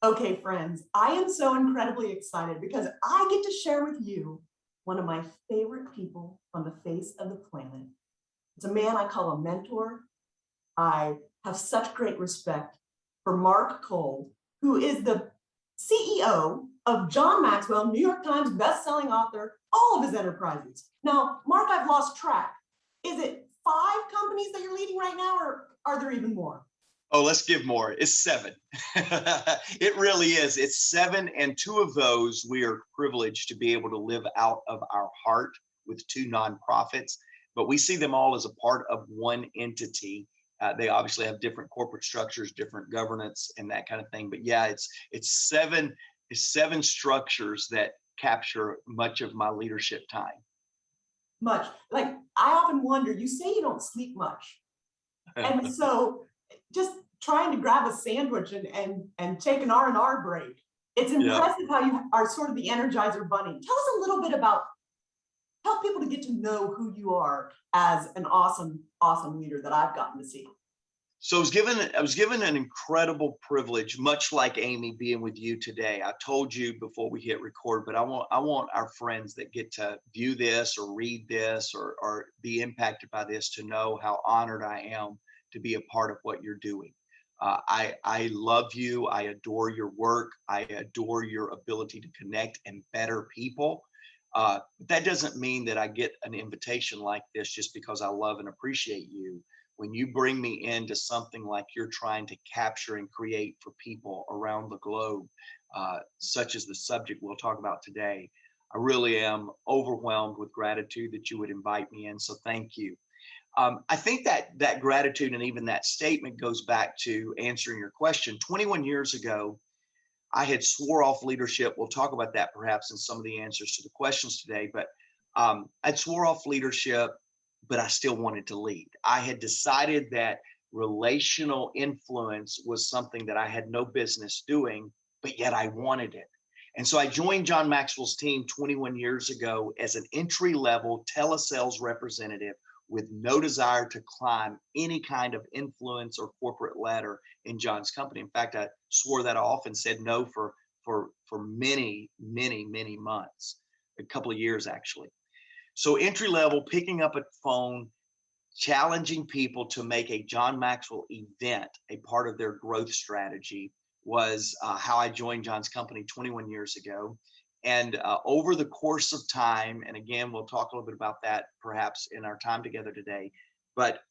Okay, friends, I am so incredibly excited because I get to share with you one of my favorite people on the face of the planet. It's a man I call a mentor. I have such great respect for Mark Cole, who is the CEO of John Maxwell, New York Times bestselling author, all of his enterprises. Now, Mark, I've lost track. Is it 5 companies that you're leading right now, or are there even more? Oh, let's give more. It's 7. It really is. It's 7. And 2 of those we are privileged to be able to live out of our heart with 2 nonprofits, but we see them all as a part of one entity. They obviously have different corporate structures, different governance and that kind of thing. But yeah, it's 7 structures that capture much of my leadership time. Much. Like, I often wonder, you say you don't sleep much. And so just trying to grab a sandwich and take an R&R break. It's impressive how you are sort of the Energizer Bunny. Tell us a little bit about, help people to get to know who you are as an awesome leader that I've gotten to see. So I was given an incredible privilege, much like Amy being with you today. I told you before we hit record, but I want our friends that get to view this or read this or be impacted by this to know how honored I am to be a part of what you're doing. I love you. I adore your work. I adore your ability to connect and better people. But that doesn't mean that I get an invitation like this just because I love and appreciate you. When you bring me into something like you're trying to capture and create for people around the globe, such as the subject we'll talk about today, I really am overwhelmed with gratitude that you would invite me in. So thank you. I think that gratitude and even that statement goes back to answering your question. 21 years ago, I had swore off leadership. We'll talk about that perhaps in some of the answers to the questions today, but I'd swore off leadership, but I still wanted to lead. I had decided that relational influence was something that I had no business doing, but yet I wanted it. And so I joined John Maxwell's team 21 years ago as an entry-level telesales representative with no desire to climb any kind of influence or corporate ladder in John's company. In fact, I swore that off and said no for many months, a couple of years actually. So entry level, picking up a phone, challenging people to make a John Maxwell event a part of their growth strategy was how I joined John's company 21 years ago. And over the course of time, and again, we'll talk a little bit about that perhaps in our time together today, but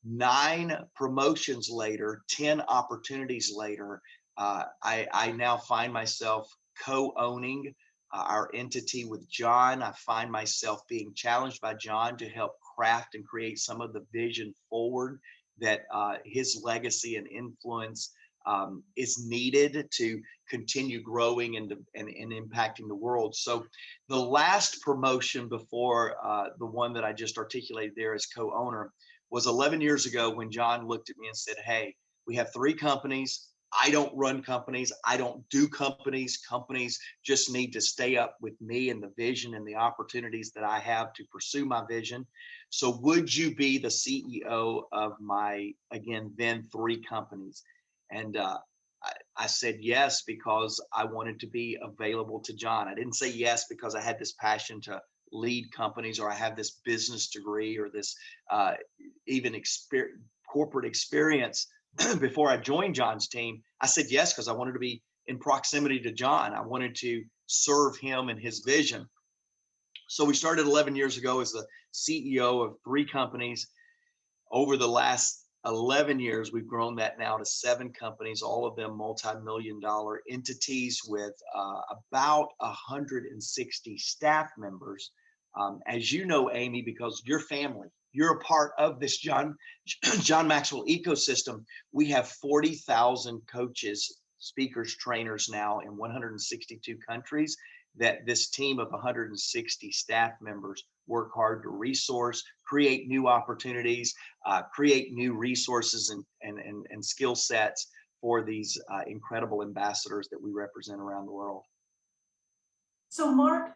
9 promotions later, 10 opportunities later, I now find myself co-owning our entity with John. I find myself being challenged by John to help craft and create some of the vision forward that his legacy and influence is needed to continue growing and impacting the world. So the last promotion before the one that I just articulated there as co-owner was 11 years ago when John looked at me and said, hey, we have 3 companies. I don't run companies. I don't do companies. Companies just need to stay up with me and the vision and the opportunities that I have to pursue my vision. So would you be the CEO of my, again, then 3 companies? And I said yes because I wanted to be available to John. I didn't say yes because I had this passion to lead companies or I have this business degree or this even corporate experience. Before I joined John's team, I said yes because I wanted to be in proximity to John. I wanted to serve him and his vision. So we started 11 years ago as the CEO of 3 companies. Over the last 11 years, we've grown that now to 7 companies, all of them multi-million-dollar entities with about 160 staff members. As you know, Amy, because you're family, you're a part of this John Maxwell ecosystem. We have 40,000 coaches, speakers, trainers now in 162 countries that this team of 160 staff members work hard to resource, create new opportunities, create new resources and skill sets for these incredible ambassadors that we represent around the world. So Mark,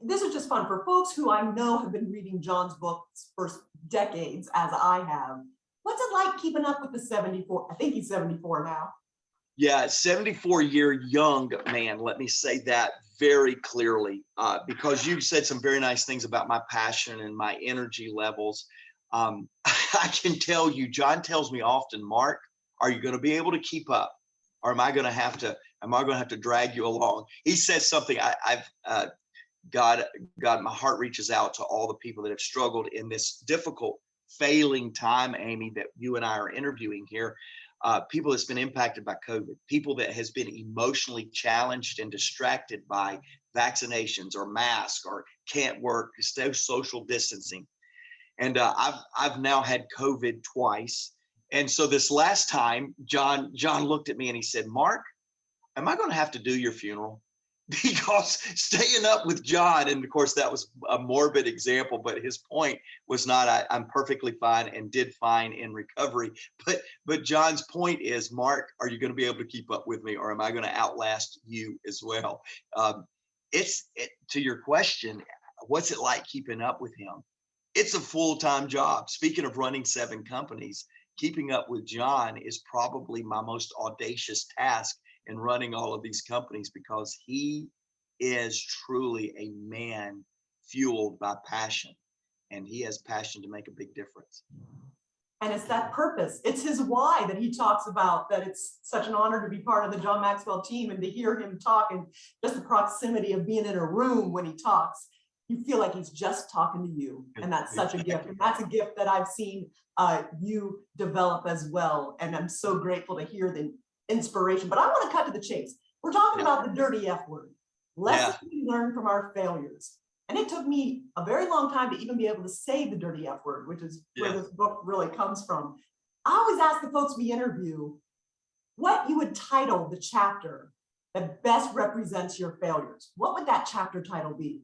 this is just fun for folks who I know have been reading John's books for decades, as I have. What's it like keeping up with the 74? I think he's 74 now. Yeah, 74-year young man. Let me say that very clearly, because you said some very nice things about my passion and my energy levels. I can tell you, John tells me often, Mark, are you going to be able to keep up, or am I going to have to drag you along? He says something. God, my heart reaches out to all the people that have struggled in this difficult, failing time, Amy, that you and I are interviewing here. People that's been impacted by COVID, people that has been emotionally challenged and distracted by vaccinations or masks or can't work, social distancing. And I've now had COVID twice. And so this last time, John looked at me and he said, Mark, am I going to have to do your funeral? Because staying up with John, and of course that was a morbid example, but his point was not I'm perfectly fine and did fine in recovery. But John's point is, Mark, are you going to be able to keep up with me, or am I going to outlast you as well? To your question, what's it like keeping up with him? It's a full-time job. Speaking of running 7 companies, keeping up with John is probably my most audacious task in running all of these companies, because he is truly a man fueled by passion, and he has passion to make a big difference. And it's that purpose. It's his why that he talks about, that it's such an honor to be part of the John Maxwell team and to hear him talk, and just the proximity of being in a room when he talks. You feel like he's just talking to you, and that's such a gift. And that's a gift that I've seen you develop as well. And I'm so grateful to hear the inspiration. But I want to cut to the chase. We're talking about the dirty F word. Lessons we learn from our failures. And it took me a very long time to even be able to say the dirty F word, which is where this book really comes from. I always ask the folks we interview what you would title the chapter that best represents your failures. What would that chapter title be?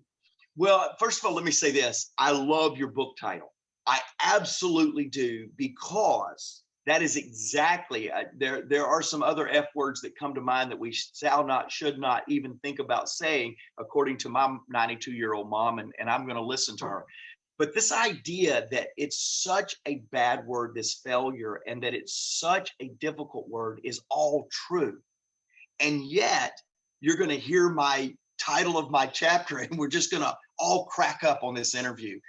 Well, first of all, let me say this. I love your book title. I absolutely do, because that is exactly, there are some other F words that come to mind that we should not even think about saying, according to my 92-year-old mom, and I'm going to listen to her. But this idea that it's such a bad word, this failure, and that it's such a difficult word is all true. And yet you're going to hear my title of my chapter, and we're just going to all crack up on this interview.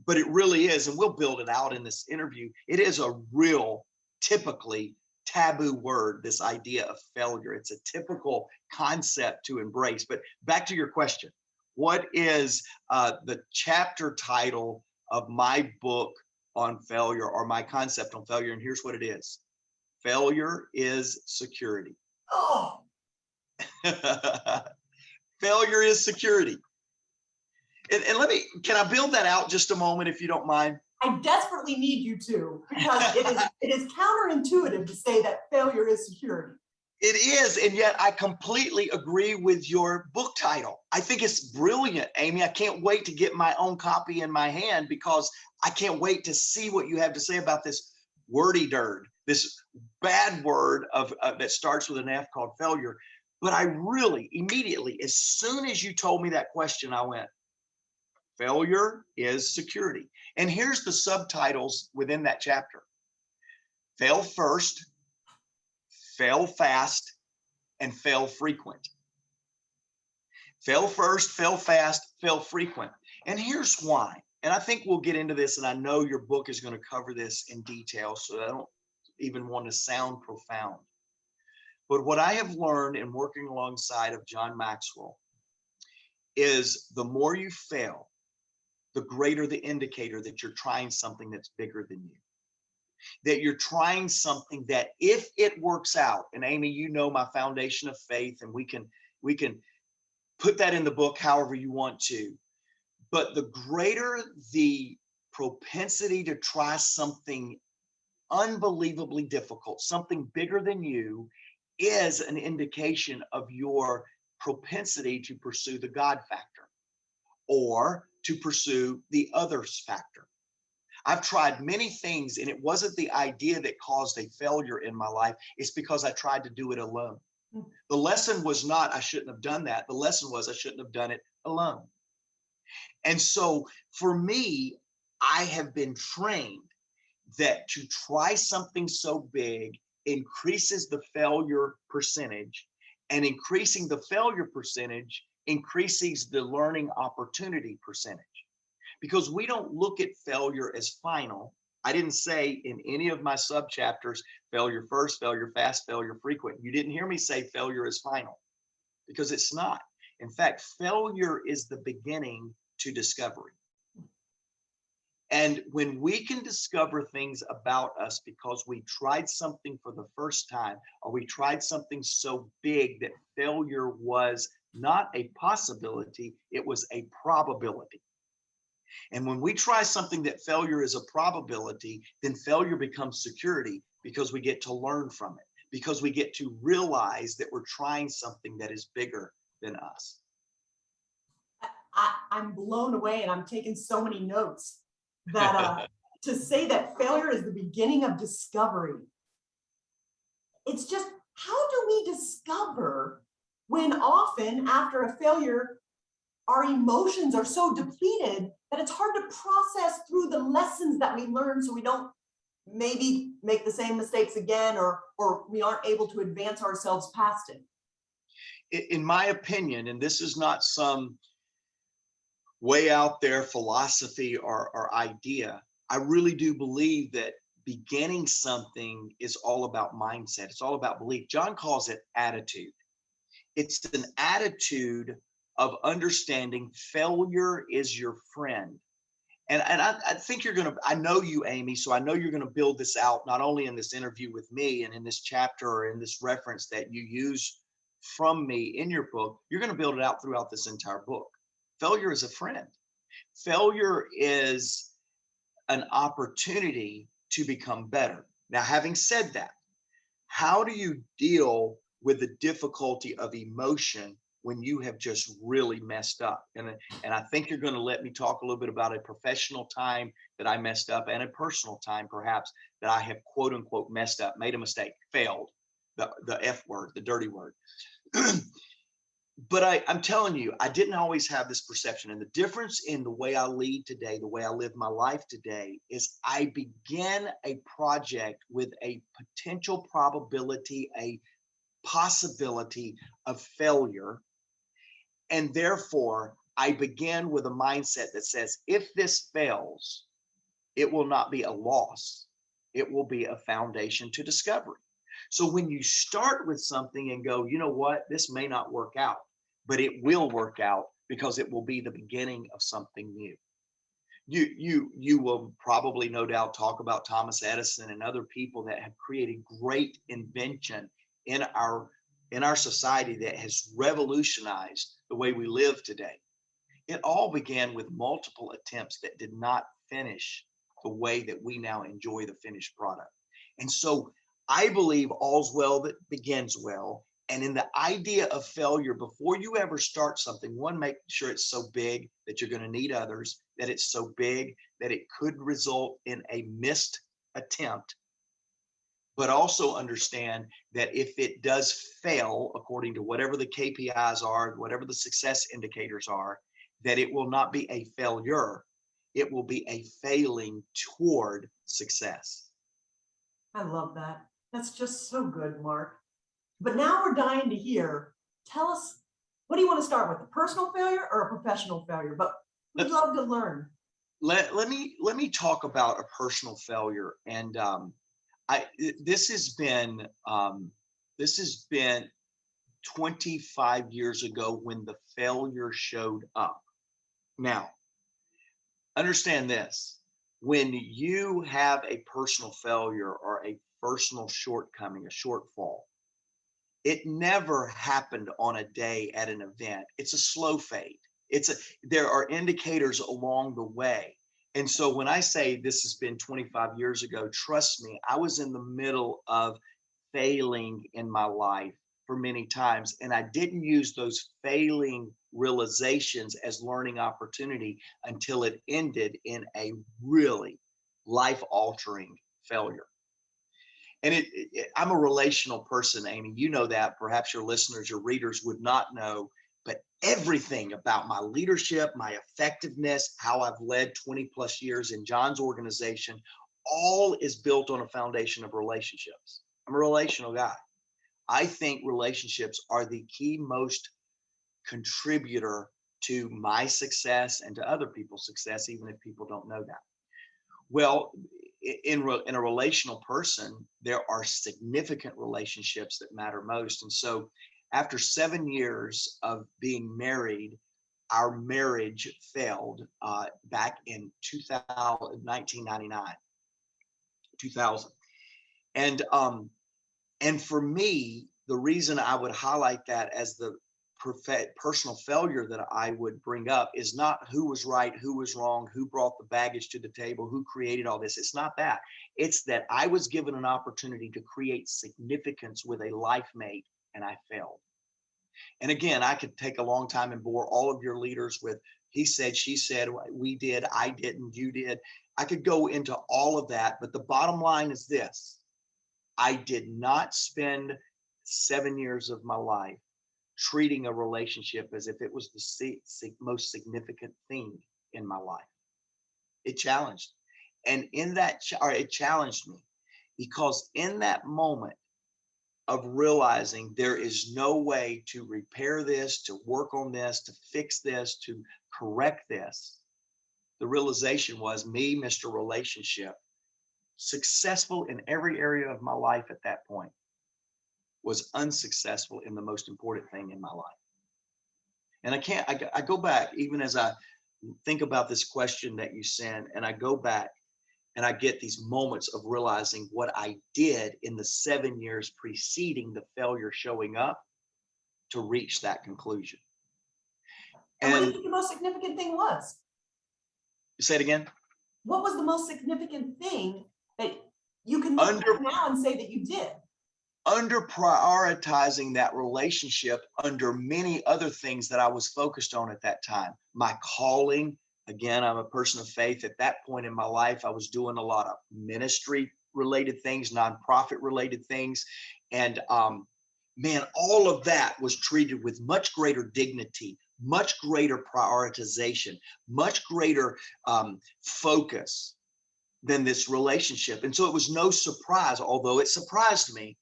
But it really is, and we'll build it out in this interview. It is a real, typically taboo word, this idea of failure. It's a typical concept to embrace. But back to your question, what is the chapter title of my book on failure, or my concept on failure? And here's what it is. Failure is security. Oh. Failure is security. And can I build that out just a moment, if you don't mind? I desperately need you to, because it is counterintuitive to say that failure is security. It is, and yet I completely agree with your book title. I think it's brilliant, Amy. I can't wait to get my own copy in my hand, because I can't wait to see what you have to say about this wordy dirt, this bad word that starts with an F called failure. But I really, immediately, as soon as you told me that question, I went, failure is security. And here's the subtitles within that chapter. Fail first, fail fast, and fail frequent. Fail first, fail fast, fail frequent. And here's why. And I think we'll get into this, and I know your book is going to cover this in detail, so I don't even want to sound profound. But what I have learned in working alongside of John Maxwell is the more you fail, the greater the indicator that you're trying something that's bigger than you. That you're trying something that, if it works out, and Amy, you know my foundation of faith, and we can put that in the book however you want to, but the greater the propensity to try something unbelievably difficult, something bigger than you, is an indication of your propensity to pursue the God factor, or to pursue the others factor. I've tried many things, and it wasn't the idea that caused a failure in my life. It's because I tried to do it alone. The lesson was not I shouldn't have done that. The lesson was I shouldn't have done it alone. And so for me, I have been trained that to try something so big increases the failure percentage, and increasing the failure percentage increases the learning opportunity percentage. Because we don't look at failure as final. I didn't say in any of my subchapters, failure first, failure fast, failure frequent. You didn't hear me say failure is final, because it's not. In fact, failure is the beginning to discovery. And when we can discover things about us because we tried something for the first time, or we tried something so big that failure was not a possibility, it was a probability. And when we try something that failure is a probability, then failure becomes security, because we get to learn from it, because we get to realize that we're trying something that is bigger than us. I'm blown away, and I'm taking so many notes that to say that failure is the beginning of discovery. It's just, how do we discover when often after a failure, our emotions are so depleted that it's hard to process through the lessons that we learn, so we don't maybe make the same mistakes again, or we aren't able to advance ourselves past it? In my opinion, and this is not some way out there philosophy or idea, I really do believe that beginning something is all about mindset. It's all about belief. John calls it attitude. It's an attitude of understanding failure is your friend. And I think you're going to, I know you, Amy, so I know you're going to build this out, not only in this interview with me and in this chapter or in this reference that you use from me in your book, you're going to build it out throughout this entire book. Failure is a friend. Failure is an opportunity to become better. Now, having said that, how do you deal with the difficulty of emotion when you have just really messed up? And I think you're going to let me talk a little bit about a professional time that I messed up, and a personal time perhaps that I have quote unquote messed up, made a mistake, failed, the F word, the dirty word. But I'm telling you, I didn't always have this perception. And the difference in the way I lead today, the way I live my life today, is I began a project with a potential probability, a possibility of failure. And therefore, I began with a mindset that says, if this fails, it will not be a loss. It will be a foundation to discovery. So when you start with something and go, you know what, this may not work out, but it will work out, because it will be the beginning of something new. You will probably, no doubt, talk about Thomas Edison and other people that have created great invention in our society that has revolutionized the way we live today. It all began with multiple attempts that did not finish the way that we now enjoy the finished product. And so I believe all's well that begins well. And in the idea of failure, before you ever start something, one, make sure it's so big that you're going to need others, that it's so big that it could result in a missed attempt, but also understand that if it does fail, according to whatever the KPIs are, whatever the success indicators are, that it will not be a failure, it will be a failing toward success. I love that. That's just so good, Mark. But now we're dying to hear. Tell us, what do you want to start with, a personal failure or a professional failure? But we'd love to learn. Let me talk about a personal failure. And this has been 25 years ago when the failure showed up. Now, understand this: when you have a personal failure or a personal shortcoming, a shortfall, it never happened on a day at an event. It's a slow fade. There are indicators along the way. And so when I say this has been 25 years ago, trust me, I was in the middle of failing in my life for many times. And I didn't use those failing realizations as learning opportunity until it ended in a really life-altering failure. And I'm a relational person, Amy. You know that. Perhaps your listeners, your readers would not know, but everything about my leadership, my effectiveness, how I've led 20 plus years in John's organization, all is built on a foundation of relationships. I'm a relational guy. I think relationships are the key most contributor to my success and to other people's success, even if people don't know that. Well, in a relational person, there are significant relationships that matter most. And so after 7 years of being married, our marriage failed back in 1999, 2000. And for me, the reason I would highlight that as the personal failure that I would bring up is not who was right, who was wrong, who brought the baggage to the table, who created all this. It's not that. It's that I was given an opportunity to create significance with a life mate, and I failed. And again, I could take a long time and bore all of your leaders with he said, she said, we did, I didn't, you did. I could go into all of that, but the bottom line is this. I did not spend 7 years of my life treating a relationship as if it was the most significant thing in my life. It challenged. And in that, it challenged me because in that moment of realizing there is no way to repair this, to work on this, to fix this, to correct this, the realization was me, Mr. Relationship, successful in every area of my life at that point, was unsuccessful in the most important thing in my life. And I go back, even as I think about this question that you sent, and I go back and I get these moments of realizing what I did in the 7 years preceding the failure showing up to reach that conclusion. And what do you And think the most significant thing was? say it again. What was the most significant thing that you can look back now and say that you did? Under prioritizing that relationship under many other things that I was focused on at that time. My calling, again, I'm a person of faith. At that point in my life, I was doing a lot of ministry related things, nonprofit related things. And man, all of that was treated with much greater dignity, much greater prioritization, much greater focus than this relationship. And so it was no surprise, although it surprised me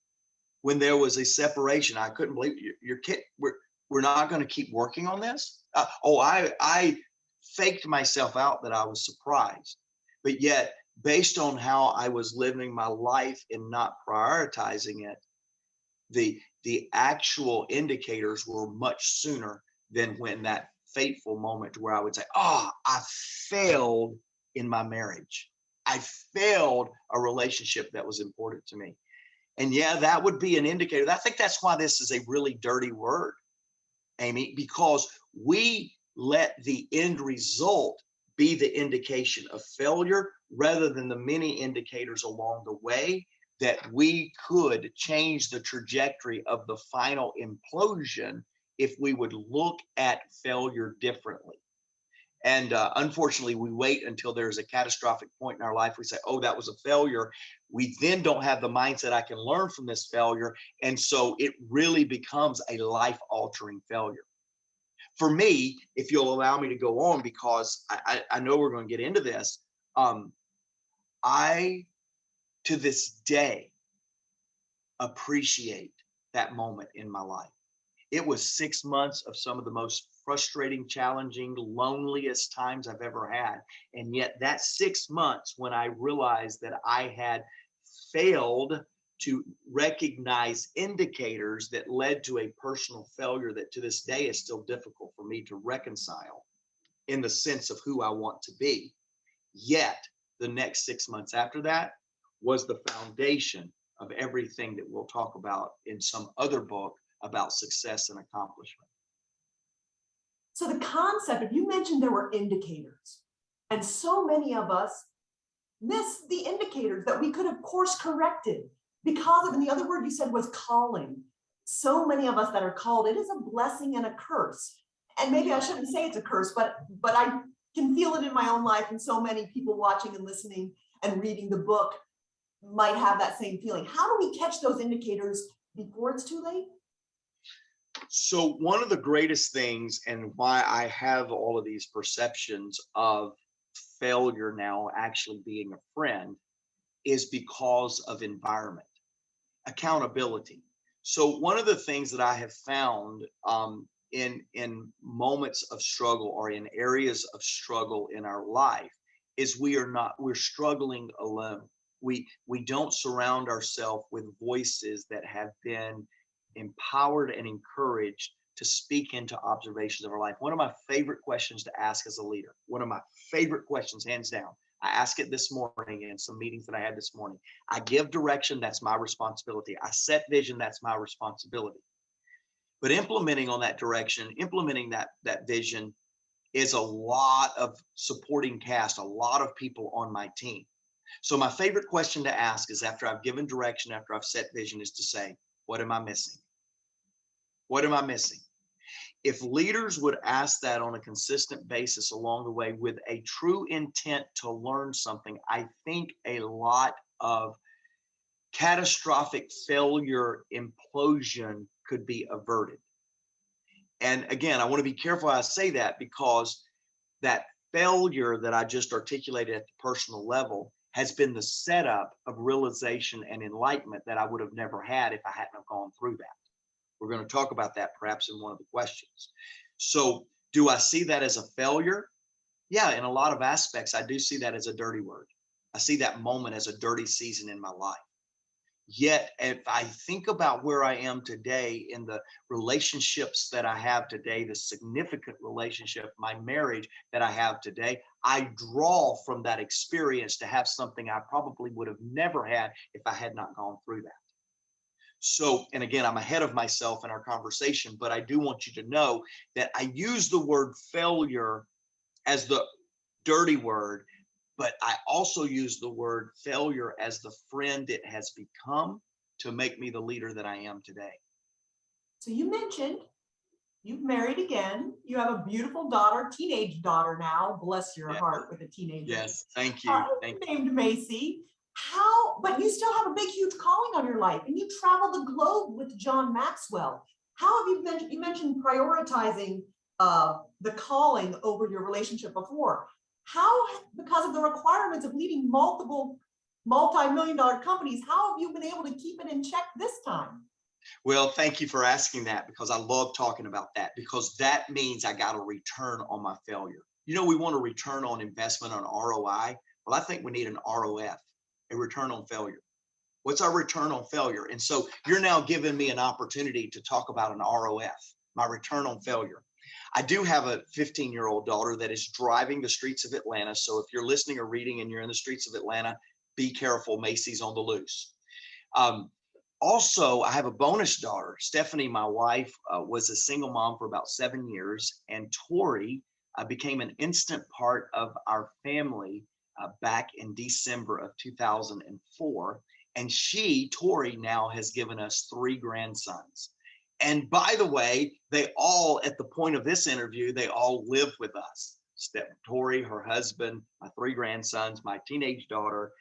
when there was a separation. I couldn't believe your kid. We're not going to keep working on this. I faked myself out that I was surprised, but yet based on how I was living my life and not prioritizing it, the actual indicators were much sooner than when that fateful moment where I would say, I failed in my marriage. I failed a relationship that was important to me. And yeah, that would be an indicator. I think that's why this is a really dirty word, Amy, because we let the end result be the indication of failure rather than the many indicators along the way that we could change the trajectory of the final implosion if we would look at failure differently. And unfortunately, we wait until there's a catastrophic point in our life. We say, that was a failure. We then don't have the mindset, I can learn from this failure. And so it really becomes a life-altering failure. For me, if you'll allow me to go on, because I know we're going to get into this, I, to this day, appreciate that moment in my life. It was 6 months of some of the most frustrating, challenging, loneliest times I've ever had. And yet that 6 months when I realized that I had failed to recognize indicators that led to a personal failure that to this day is still difficult for me to reconcile in the sense of who I want to be. Yet the next 6 months after that was the foundation of everything that we'll talk about in some other book about success and accomplishment. So the concept, if you mentioned there were indicators, and so many of us miss the indicators that we could have course corrected because of, and the other word you said was calling. So many of us that are called, it is a blessing and a curse. And maybe I shouldn't say it's a curse, but I can feel it in my own life, and so many people watching and listening and reading the book might have that same feeling. How do we catch those indicators before it's too late? So one of the greatest things, and why I have all of these perceptions of failure now actually being a friend, is because of environment. accountability. So one of the things that I have found in moments of struggle or in areas of struggle in our life is we're struggling alone. We don't surround ourselves with voices that have been empowered and encouraged to speak into observations of our life. One of my favorite questions to ask as a leader, one of my favorite questions, hands down. I asked it this morning in some meetings that I had this morning. I give direction, that's my responsibility. I set vision, that's my responsibility. But implementing on that direction, implementing that vision is a lot of supporting cast, a lot of people on my team. So my favorite question to ask is after I've given direction, after I've set vision, is to say, what am I missing? What am I missing? If leaders would ask that on a consistent basis along the way with a true intent to learn something, I think a lot of catastrophic failure implosion could be averted. And again, I want to be careful how I say that, because that failure that I just articulated at the personal level has been the setup of realization and enlightenment that I would have never had if I hadn't have gone through that. We're going to talk about that perhaps in one of the questions. So do I see that as a failure? Yeah, in a lot of aspects, I do see that as a dirty word. I see that moment as a dirty season in my life. Yet, if I think about where I am today in the relationships that I have today, the significant relationship, my marriage that I have today, I draw from that experience to have something I probably would have never had if I had not gone through that. So, and again, I'm ahead of myself in our conversation, but I do want you to know that I use the word failure as the dirty word, but I also use the word failure as the friend it has become to make me the leader that I am today. So you mentioned you've married again. You have a beautiful daughter, teenage daughter now. Bless your heart with a teenager. Yes, thank you. Named Macy. But you still have a big, huge calling on your life, and you travel the globe with John Maxwell. How have you mentioned prioritizing the calling over your relationship before? How, because of the requirements of leading multiple multi-million-dollar companies, how have you been able to keep it in check this time? Well, thank you for asking that, because I love talking about that, because that means I got a return on my failure. You know, we want a return on investment, on ROI. Well, I think we need an ROF, a return on failure. What's our return on failure? And so you're now giving me an opportunity to talk about an ROF, my return on failure. I do have a 15-year-old daughter that is driving the streets of Atlanta. So if you're listening or reading and you're in the streets of Atlanta, be careful, Macy's on the loose. Also, I have a bonus daughter. Stephanie, my wife, was a single mom for about 7 years, and Tori became an instant part of our family back in December of 2004. And Tori, now has given us 3 grandsons. And by the way, they all, at the point of this interview, they all live with us. Tori, her husband, my 3 grandsons, my teenage daughter.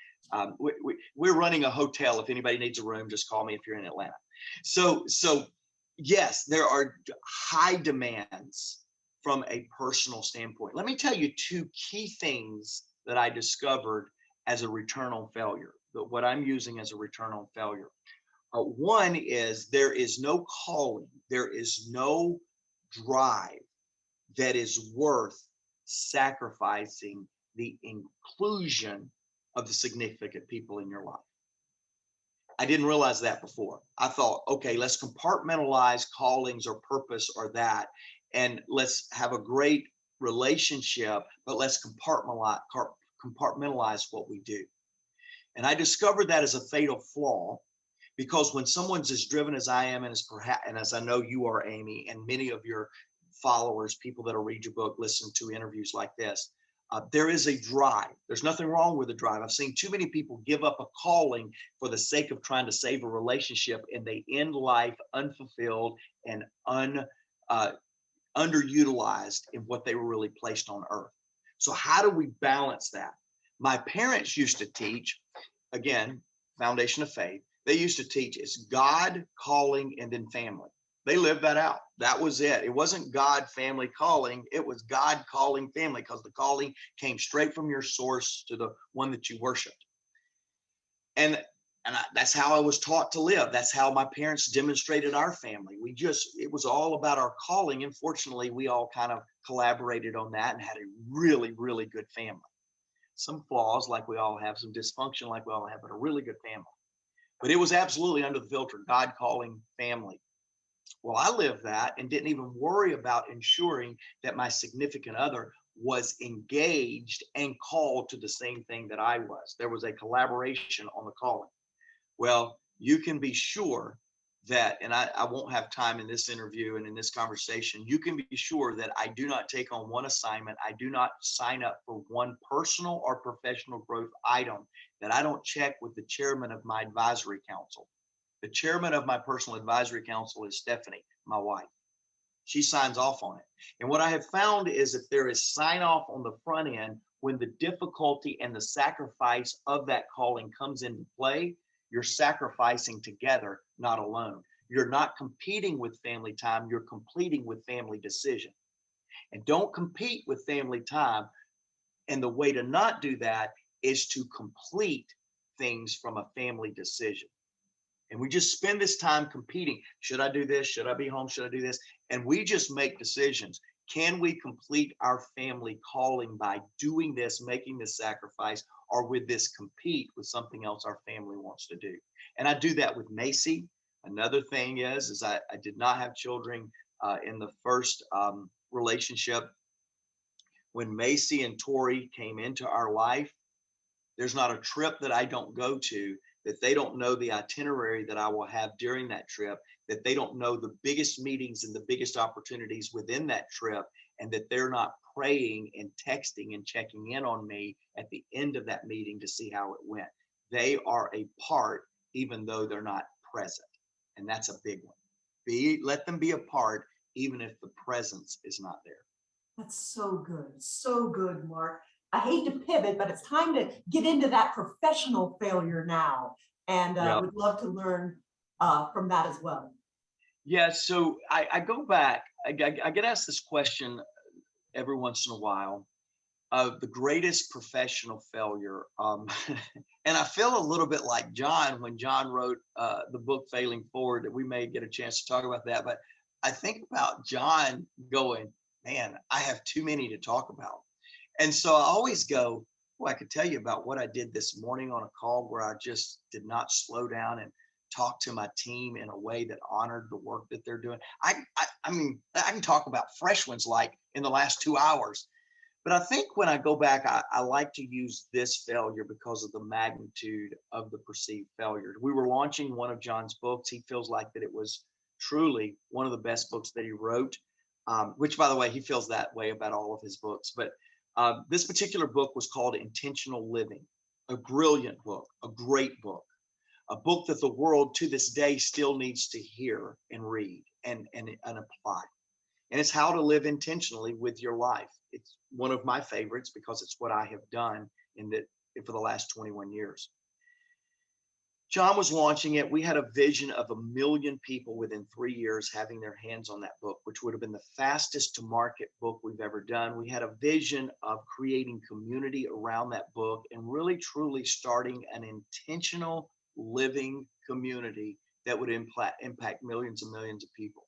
We're running a hotel. If anybody needs a room, just call me if you're in Atlanta. So yes, there are high demands from a personal standpoint. Let me tell you 2 key things that I discovered as a return on failure, what I'm using as a return on failure. One is there is no calling, there is no drive that is worth sacrificing the inclusion of the significant people in your life. I didn't realize that before. I thought, okay, let's compartmentalize callings or purpose or that, and let's have a great relationship, but let's compartmentalize what we do. And I discovered that as a fatal flaw, because when someone's as driven as I am, and as I know you are, Amy, and many of your followers, people that'll read your book, listen to interviews like this, there is a drive. There's nothing wrong with a drive. I've seen too many people give up a calling for the sake of trying to save a relationship, and they end life unfulfilled and underutilized in what they were really placed on earth. So how do we balance that? My parents used to teach, again, foundation of faith. They used to teach it's God, calling, and then family. They lived that out. That was it. It wasn't God, family, calling. It was God, calling, family, because the calling came straight from your source to the one that you worshiped. And that's how I was taught to live. That's how my parents demonstrated our family. It was all about our calling. And fortunately, we all kind of collaborated on that and had a really, really good family. Some flaws, like we all have, some dysfunction, like we all have, but a really good family. But it was absolutely under the filter, God calling family. Well, I lived that and didn't even worry about ensuring that my significant other was engaged and called to the same thing that I was. There was a collaboration on the calling. Well, you can be sure that, and I won't have time in this interview and in this conversation, you can be sure that I do not take on one assignment. I do not sign up for one personal or professional growth item that I don't check with the chairman of my advisory council. The chairman of my personal advisory council is Stephanie, my wife. She signs off on it. And what I have found is if there is sign off on the front end, when the difficulty and the sacrifice of that calling comes into play, you're sacrificing together, not alone. You're not competing with family time, you're completing with family decision. And don't compete with family time. And the way to not do that is to complete things from a family decision. And we just spend this time competing. Should I do this? Should I be home? Should I do this? And we just make decisions. Can we complete our family calling by doing this, making this sacrifice, or with this compete with something else our family wants to do? And I do that with Macy. Another thing is I did not have children in the first relationship. When Macy and Tori came into our life, there's not a trip that I don't go to that they don't know the itinerary that I will have during that trip, that they don't know the biggest meetings and the biggest opportunities within that trip, and that they're not praying and texting and checking in on me at the end of that meeting to see how it went. They are a part, even though they're not present. And that's a big one. Let them be a part, even if the presence is not there. That's so good. So good, Mark. I hate to pivot, but it's time to get into that professional failure now. And would love to learn from that as well. Yeah, so I go back, I get asked this question every once in a while of the greatest professional failure. And I feel a little bit like John when John wrote the book Failing Forward, that we may get a chance to talk about that. But I think about John going, man, I have too many to talk about. And so I always go, well, I could tell you about what I did this morning on a call where I just did not slow down and talk to my team in a way that honored the work that they're doing. I mean, I can talk about fresh ones like in the last 2 hours. But I think when I go back, I like to use this failure because of the magnitude of the perceived failure. We were launching one of John's books. He feels like that it was truly one of the best books that he wrote, which, by the way, he feels that way about all of his books. But this particular book was called Intentional Living, a brilliant book, a great book, a book that the world to this day still needs to hear and read and apply. And it's how to live intentionally with your life. It's one of my favorites because it's what I have done for the last 21 years. John was launching it. We had a vision of 1 million people within 3 years having their hands on that book, which would have been the fastest to market book we've ever done. We had a vision of creating community around that book and really truly starting an intentional living community that would impact millions and millions of people.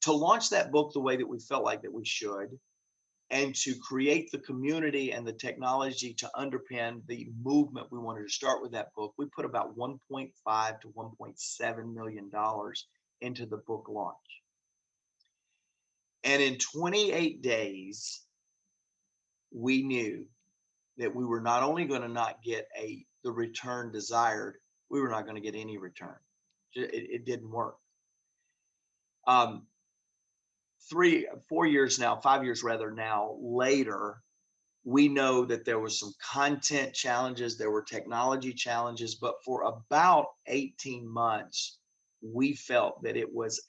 To launch that book the way that we felt like that we should, and to create the community and the technology to underpin the movement we wanted to start with that book, we put about $1.5 to $1.7 million into the book launch. And in 28 days, we knew that we were not only going to not get the return desired, we were not going to get any return. It didn't work. 5 years now later, we know that there was some content challenges, there were technology challenges, but for about 18 months, we felt that it was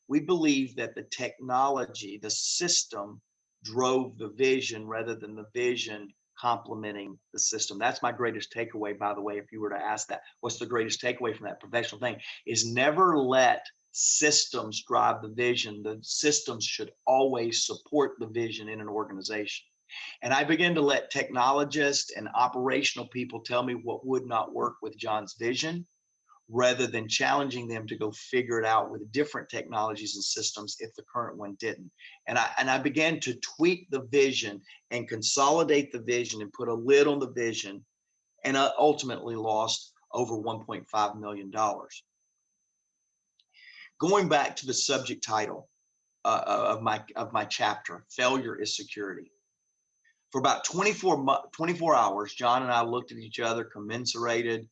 we believed that the technology, the system drove the vision rather than the vision complementing the system. That's my greatest takeaway, by the way. If you were to ask that, what's the greatest takeaway from that professional thing, is never let systems drive the vision. The systems should always support the vision in an organization. And I began to let technologists and operational people tell me what would not work with John's vision, rather than challenging them to go figure it out with different technologies and systems if the current one didn't. And I began to tweak the vision and consolidate the vision and put a lid on the vision, and I ultimately lost over $1.5 million. Going back to the subject title of my chapter, Failure is Security. For about 24 hours, John and I looked at each other, commiserated,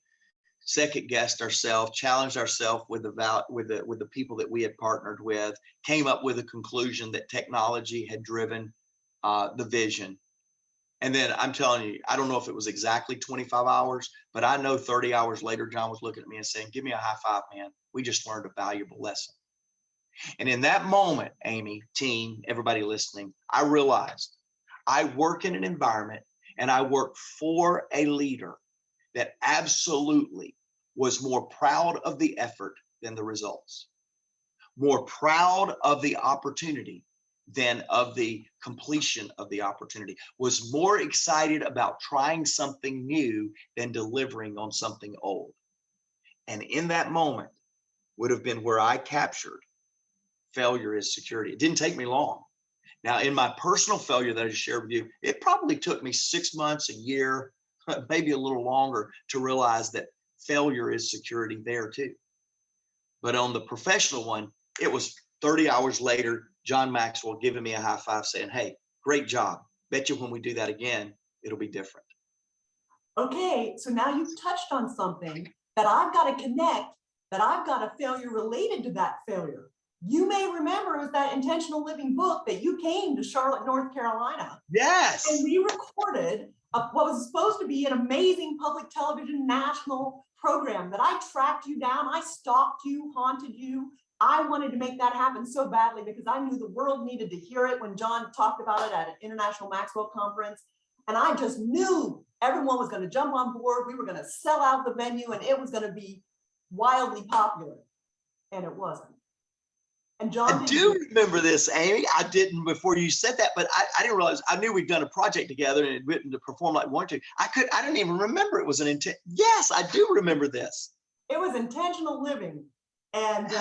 second guessed ourselves, challenged ourselves with the people that we had partnered with, came up with a conclusion that technology had driven the vision. And then I'm telling you, I don't know if it was exactly 25 hours, but I know 30 hours later, John was looking at me and saying, "Give me a high five, man. We just learned a valuable lesson." And in that moment, Amy, team, everybody listening, I realized I work in an environment and I work for a leader that absolutely was more proud of the effort than the results, more proud of the opportunity than of the completion of the opportunity, was more excited about trying something new than delivering on something old. And in that moment would have been where I captured failure is security. It didn't take me long. Now, in my personal failure that I just shared with you, it probably took me 6 months, a year, maybe a little longer to realize that failure is security there too. But on the professional one, it was 30 hours later, John Maxwell giving me a high five saying, "Hey, great job. Bet you when we do that again, it'll be different." Okay, so now you've touched on something that I've got to connect, that I've got a failure related to that failure. You may remember it was that intentional living book that you came to Charlotte, North Carolina. Yes. And we recorded what was supposed to be an amazing public television national program that I tracked you down. I stalked you, haunted you. I wanted to make that happen so badly because I knew the world needed to hear it when John talked about it at an International Maxwell conference. And I just knew everyone was going to jump on board. We were going to sell out the venue and it was going to be wildly popular. And it wasn't. And John, I do remember this, Amy. I didn't before you said that, but I didn't realize. I knew we'd done a project together and had written to perform like one, two. I didn't even remember it was an intent. Yes, I do remember this. It was intentional living, and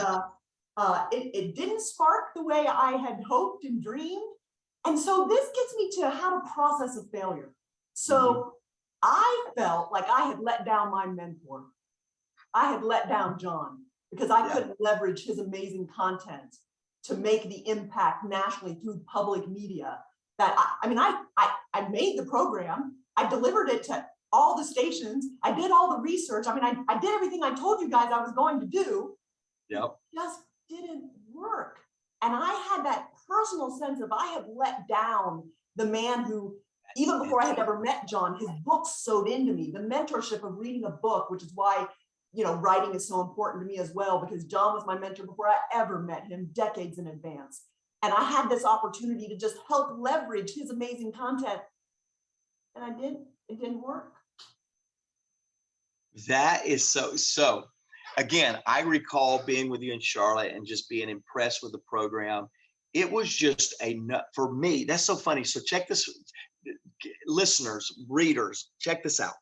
it didn't spark the way I had hoped and dreamed. And so this gets me to how to process a failure. So I felt like I had let down my mentor. I had let down John, because I couldn't leverage his amazing content to make the impact nationally through public media. That I made the program, I delivered it to all the stations, I did all the research. I mean, I did everything I told you guys I was going to do. Yep. It just didn't work. And I had that personal sense of I have let down the man who, even before I had ever met John, his books sewed into me, the mentorship of reading a book, which is why writing is so important to me as well, because John was my mentor before I ever met him, decades in advance. And I had this opportunity to just help leverage his amazing content. And I did. It didn't work. That is so. Again, I recall being with you in Charlotte and just being impressed with the program. It was just for me, that's so funny. So check this, listeners, readers, check this out.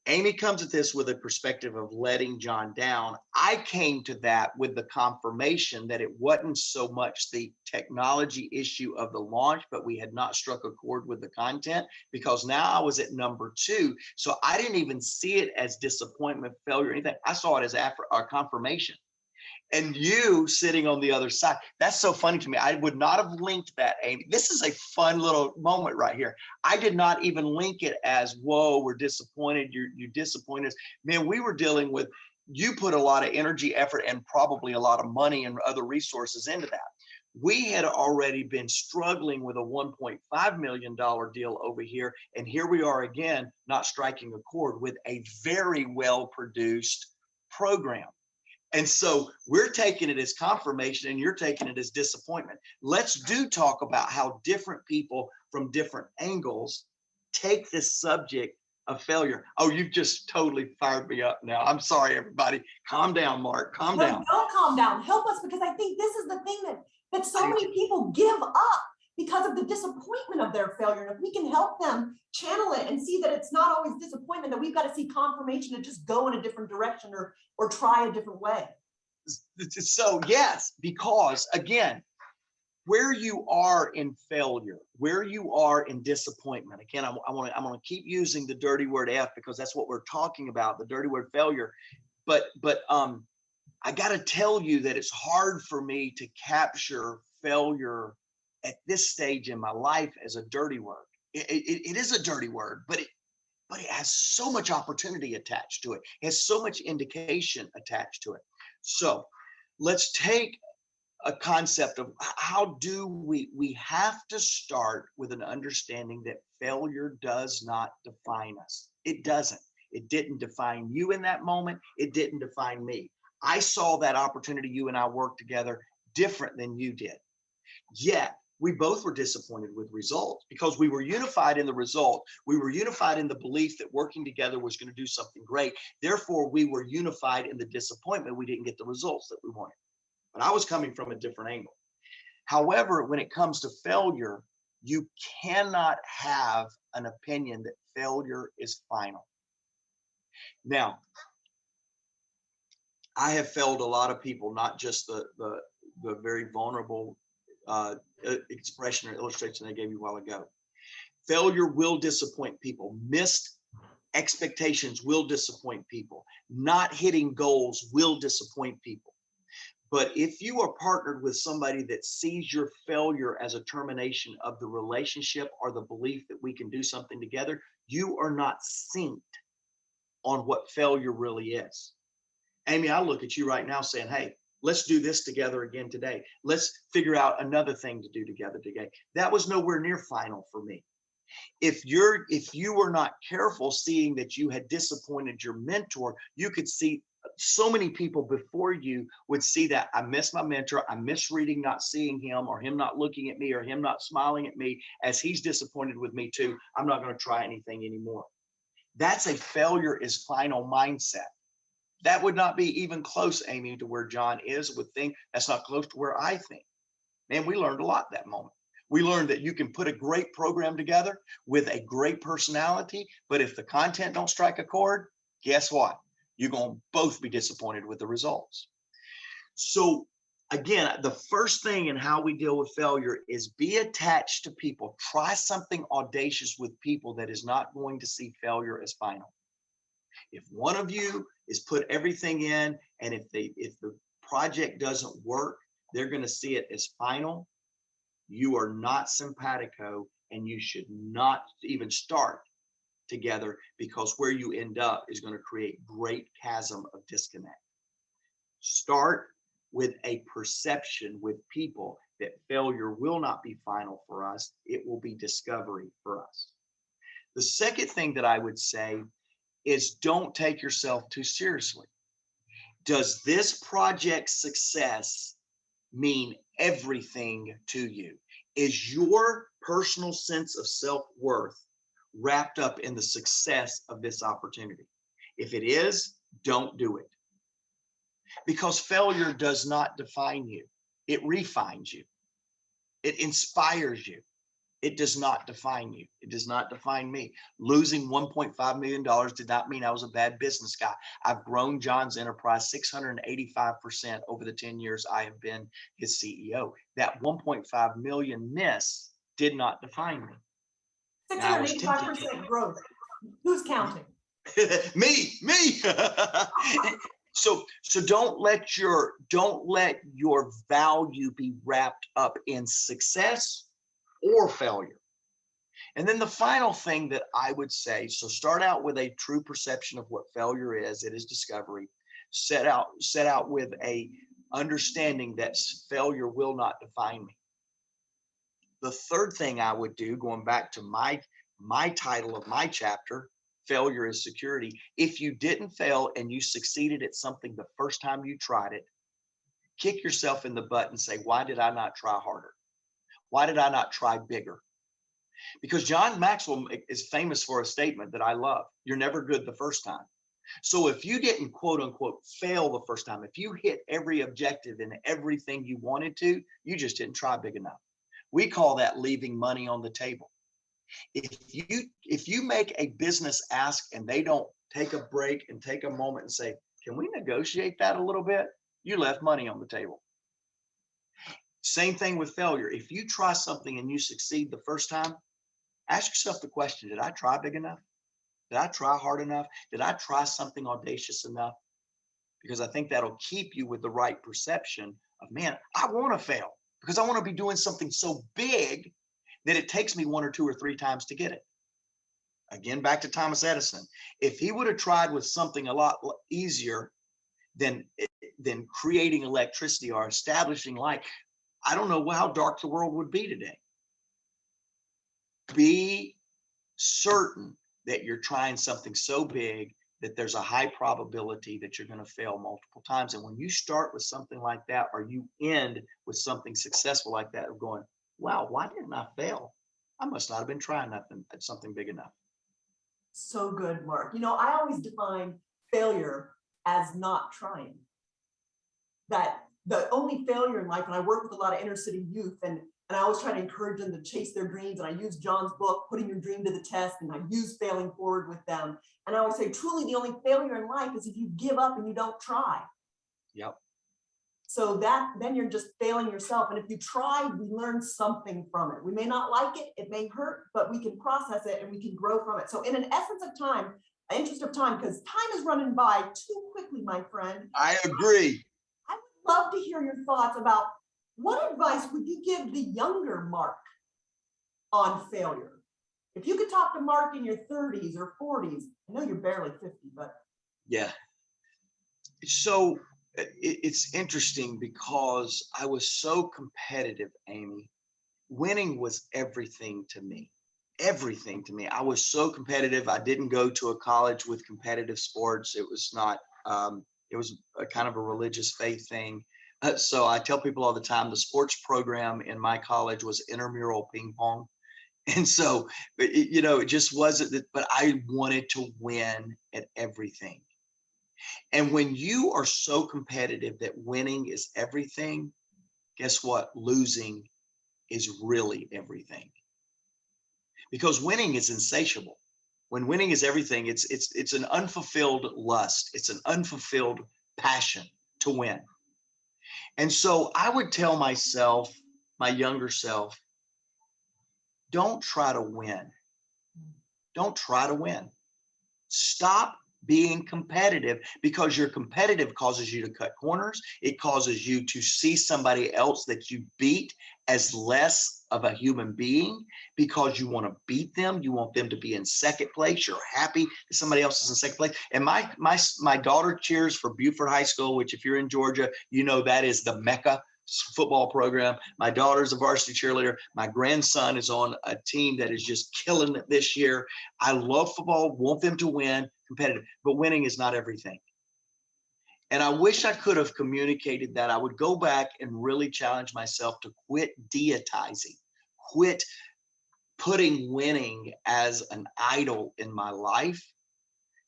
Amy comes at this with a perspective of letting John down. I came to that with the confirmation that it wasn't so much the technology issue of the launch, but we had not struck a chord with the content, because now I was at number 2. So I didn't even see it as disappointment, failure, anything. I saw it as confirmation. And you sitting on the other side, that's so funny to me. I would not have linked that, Amy. This is a fun little moment right here. I did not even link it as, whoa, we're disappointed. You disappointed us. Man, we were dealing with, you put a lot of energy, effort, and probably a lot of money and other resources into that. We had already been struggling with a $1.5 million deal over here. And here we are again, not striking a chord with a very well-produced program. And so we're taking it as confirmation and you're taking it as disappointment. Let's talk about how different people from different angles take this subject of failure. Oh, you've just totally fired me up now. I'm sorry, everybody. Calm down, Mark. Calm down. Don't calm down. Help us, because I think this is the thing that so many people give up. because of the disappointment of their failure. And if we can help them channel it and see that it's not always disappointment, that we've got to see confirmation to just go in a different direction or try a different way. So yes, because again, where you are in failure, where you are in disappointment, again, I'm going to keep using the dirty word F because that's what we're talking about, the dirty word failure. But I got to tell you that it's hard for me to capture failure at this stage in my life as a dirty word. It is a dirty word, but it has so much opportunity attached to it. It has so much indication attached to it. So let's take a concept of how do we have to start with an understanding that failure does not define us. It doesn't. It didn't define you in that moment. It didn't define me. I saw that opportunity you and I worked together different than you did. Yet we both were disappointed with results because we were unified in the result. We were unified in the belief that working together was going to do something great. Therefore, we were unified in the disappointment we didn't get the results that we wanted. But I was coming from a different angle. However, when it comes to failure, you cannot have an opinion that failure is final. Now, I have failed a lot of people, not just the very vulnerable expression or illustration I gave you a while ago. Failure will disappoint people. Missed expectations will disappoint people. Not hitting goals will disappoint people. But if you are partnered with somebody that sees your failure as a termination of the relationship or the belief that we can do something together, you are not synced on what failure really is. Amy, I look at you right now saying, hey, let's do this together again today. Let's figure out another thing to do together today. That was nowhere near final for me. If you were not careful, seeing that you had disappointed your mentor, you could see so many people before you would see that I miss my mentor, I'm misreading not seeing him, or him not looking at me, or him not smiling at me as he's disappointed with me too. I'm not going to try anything anymore. That's a failure is final mindset. That would not be even close, Amy, to where John is would think. That's not close to where I think. Man, we learned a lot that moment. We learned that you can put a great program together with a great personality, but if the content don't strike a chord, guess what? You're going to both be disappointed with the results. So again, the first thing in how we deal with failure is be attached to people. Try something audacious with people that is not going to see failure as final. If one of you is put everything in, and if the project doesn't work, they're going to see it as final. You are not simpatico, and you should not even start together, because where you end up is going to create great chasm of disconnect. Start with a perception with people that failure will not be final for us. It will be discovery for us. The second thing that I would say is don't take yourself too seriously. Does this project's success mean everything to you? Is your personal sense of self-worth wrapped up in the success of this opportunity? If it is, don't do it. Because failure does not define you. It refines you. It inspires you. It does not define you. It does not define me. Losing $1.5 million did not mean I was a bad business guy. I've grown John's enterprise 685% over the 10 years I have been his CEO. That 1.5 million miss did not define me. 685% growth. Who's counting? me. So don't let your value be wrapped up in success or failure. And then the final thing that I would say, so start out with a true perception of what failure is. It is discovery. Set out with a understanding that failure will not define me. The third thing I would do, going back to my title of my chapter, failure is security. If you didn't fail and you succeeded at something the first time you tried it, kick yourself in the butt and say, why did I not try harder? Why did I not try bigger? Because John Maxwell is famous for a statement that I love. You're never good the first time. So if you didn't quote unquote fail the first time, if you hit every objective and everything you wanted to, you just didn't try big enough. We call that leaving money on the table. If you make a business ask and they don't take a break and take a moment and say, can we negotiate that a little bit? You left money on the table. Same thing with failure. If you try something and you succeed the first time, ask yourself the question, did I try big enough? Did I try hard enough? Did I try something audacious enough? Because I think that'll keep you with the right perception of, man, I want to fail because I want to be doing something so big that it takes me 1 or 2 or 3 times to get it. Again, back to Thomas Edison. If he would have tried with something a lot easier than creating electricity or establishing light, I don't know how dark the world would be today. Be certain that you're trying something so big that there's a high probability that you're going to fail multiple times. And when you start with something like that, or you end with something successful like that, of going, wow, why didn't I fail? I must not have been trying nothing at something big enough. So good, Mark. You know, I always define failure as not trying. That the only failure in life, and I work with a lot of inner city youth, and I always try to encourage them to chase their dreams. And I use John's book, Putting Your Dream to the Test, and I use failing forward with them. And I always say, truly, the only failure in life is if you give up and you don't try. Yep. So then you're just failing yourself. And if you try, we learn something from it. We may not like it, it may hurt, but we can process it and we can grow from it. So in an essence of time, interest of time, because time is running by too quickly, my friend. I agree. I would love to hear your thoughts about what advice would you give the younger Mark on failure? If you could talk to Mark in your 30s or 40s, I know you're barely 50, but. Yeah. So it's interesting because I was so competitive, Amy. Winning was everything to me. Everything to me. I was so competitive. I didn't go to a college with competitive sports. It was not, it was a kind of a religious faith thing. So I tell people all the time, the sports program in my college was intramural ping pong. And so, it just wasn't that, but I wanted to win at everything. And when you are so competitive that winning is everything, guess what? Losing is really everything. Because winning is insatiable. When winning is everything, it's an unfulfilled lust. It's an unfulfilled passion to win. And so I would tell myself, my younger self, don't try to win. Don't try to win. Stop being competitive, because your competitive causes you to cut corners. It causes you to see somebody else that you beat as less of a human being because you want to beat them. You want them to be in second place. You're happy that somebody else is in second place. And my daughter cheers for Buford High School, which if you're in Georgia, you know that is the Mecca football program. My daughter's a varsity cheerleader. My grandson is on a team that is just killing it this year. I love football, want them to win, competitive, but winning is not everything. And I wish I could have communicated that. I would go back and really challenge myself to quit deitizing, quit putting winning as an idol in my life,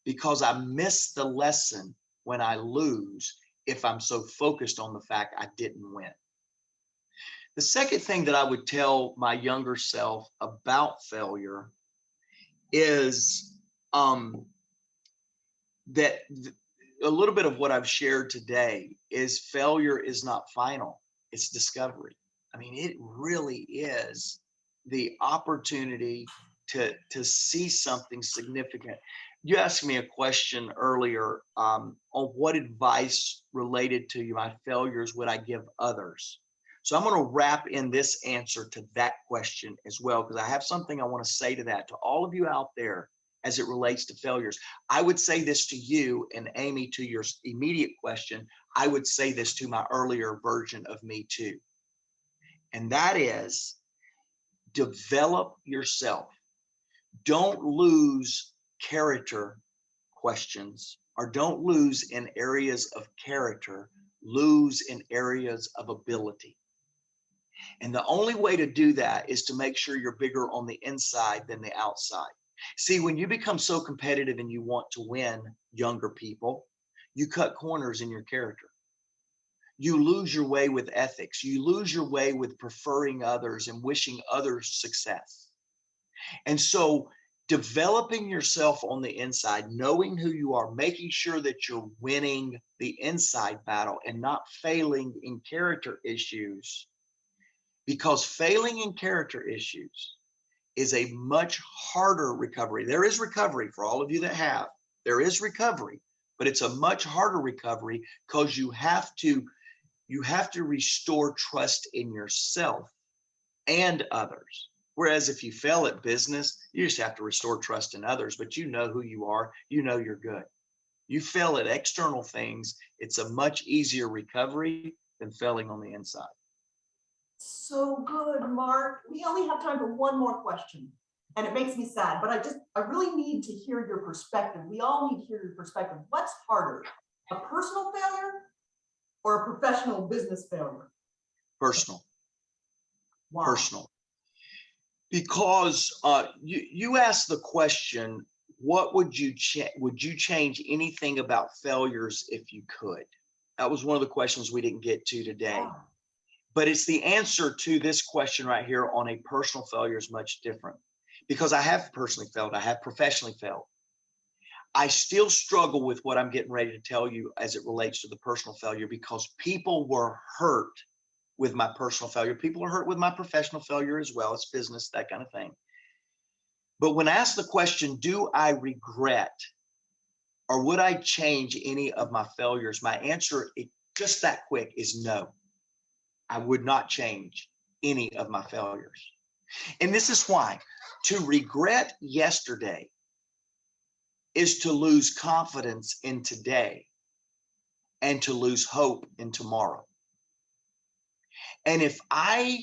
because I miss the lesson when I lose if I'm so focused on the fact I didn't win. The second thing that I would tell my younger self about failure is that a little bit of what I've shared today is failure is not final, it's discovery. I mean, it really is the opportunity to see something significant. You asked me a question earlier on what advice related to my failures would I give others. So I'm going to wrap in this answer to that question as well, because I have something I want to say to that, to all of you out there as it relates to failures. I would say this to you, and Amy, to your immediate question, I would say this to my earlier version of me too. And that is, develop yourself. Don't lose character questions, or don't lose in areas of character, lose in areas of ability. And the only way to do that is to make sure you're bigger on the inside than the outside. See, when you become so competitive and you want to win, younger people, you cut corners in your character. You lose your way with ethics. You lose your way with preferring others and wishing others success. And so developing yourself on the inside, knowing who you are, making sure that you're winning the inside battle and not failing in character issues, because failing in character issues is a much harder recovery. There is recovery for all of you that have, there is recovery, but it's a much harder recovery because you have to restore trust in yourself and others. Whereas if you fail at business, you just have to restore trust in others, but you know who you are, you know you're good. You fail at external things, it's a much easier recovery than failing on the inside. So good, Mark. We only have time for one more question, and it makes me sad, but I really need to hear your perspective. We all need to hear your perspective. What's harder, a personal failure or a professional business failure? Personal. Wow. Personal. Because you asked the question, what would you change anything about failures if you could? That was one of the questions we didn't get to today. Wow. But it's the answer to this question right here on a personal failure is much different, because I have personally failed. I have professionally failed. I still struggle with what I'm getting ready to tell you as it relates to the personal failure, because people were hurt with my personal failure. People are hurt with my professional failure as well. It's business, that kind of thing. But when asked the question, do I regret or would I change any of my failures? My answer, just that quick, is no. I would not change any of my failures. And this is why. To regret yesterday is to lose confidence in today and to lose hope in tomorrow. And if I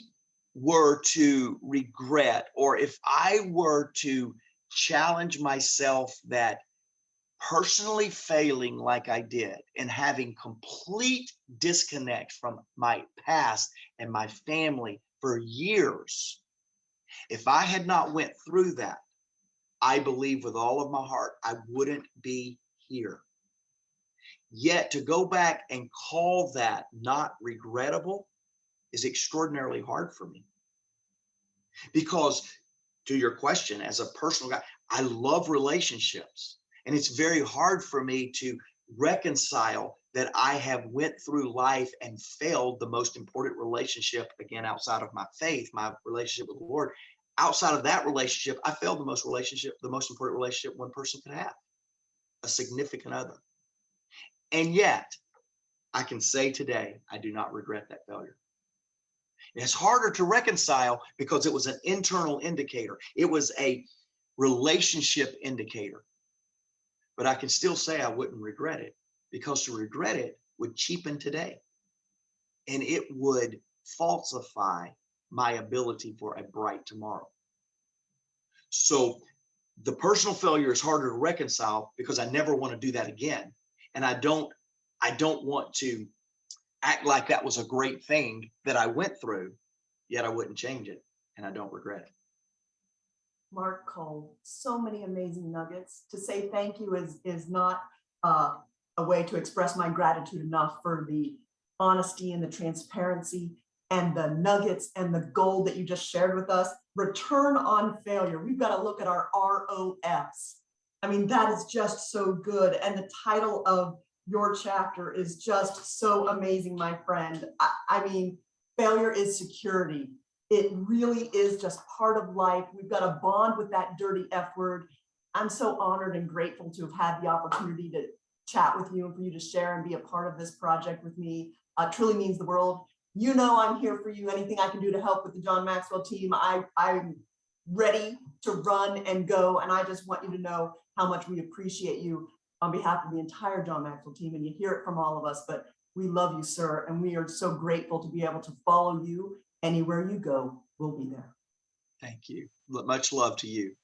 were to regret, or if I were to challenge myself that personally failing like I did and having complete disconnect from my past and my family for years, if I had not went through that, I believe with all of my heart, I wouldn't be here. Yet to go back and call that not regrettable is extraordinarily hard for me. Because to your question, as a personal guy, I love relationships. And it's very hard for me to reconcile that I have went through life and failed the most important relationship, again, outside of my faith, my relationship with the Lord. Outside of that relationship, I failed the most important relationship one person could have, a significant other. And yet, I can say today, I do not regret that failure. It's harder to reconcile because it was an internal indicator. It was a relationship indicator. But I can still say I wouldn't regret it, because to regret it would cheapen today. And it would falsify my ability for a bright tomorrow. So the personal failure is harder to reconcile because I never want to do that again. And I don't want to act like that was a great thing that I went through, yet I wouldn't change it, and I don't regret it. Mark Cole, so many amazing nuggets. To say thank you is not a way to express my gratitude enough for the honesty and the transparency and the nuggets and the gold that you just shared with us. Return on failure. We've got to look at our ROFs. I mean, that is just so good. And the title of your chapter is just so amazing, my friend. I mean, failure is security. It really is just part of life. We've got to bond with that dirty F word. I'm so honored and grateful to have had the opportunity to chat with you and for you to share and be a part of this project with me. Truly means the world. You know I'm here for you. Anything I can do to help with the John Maxwell team, I'm ready to run and go. And I just want you to know how much we appreciate you on behalf of the entire John Maxwell team. And you hear it from all of us, but we love you, sir. And we are so grateful to be able to follow you. Anywhere you go, we'll be there. Thank you. Much love to you.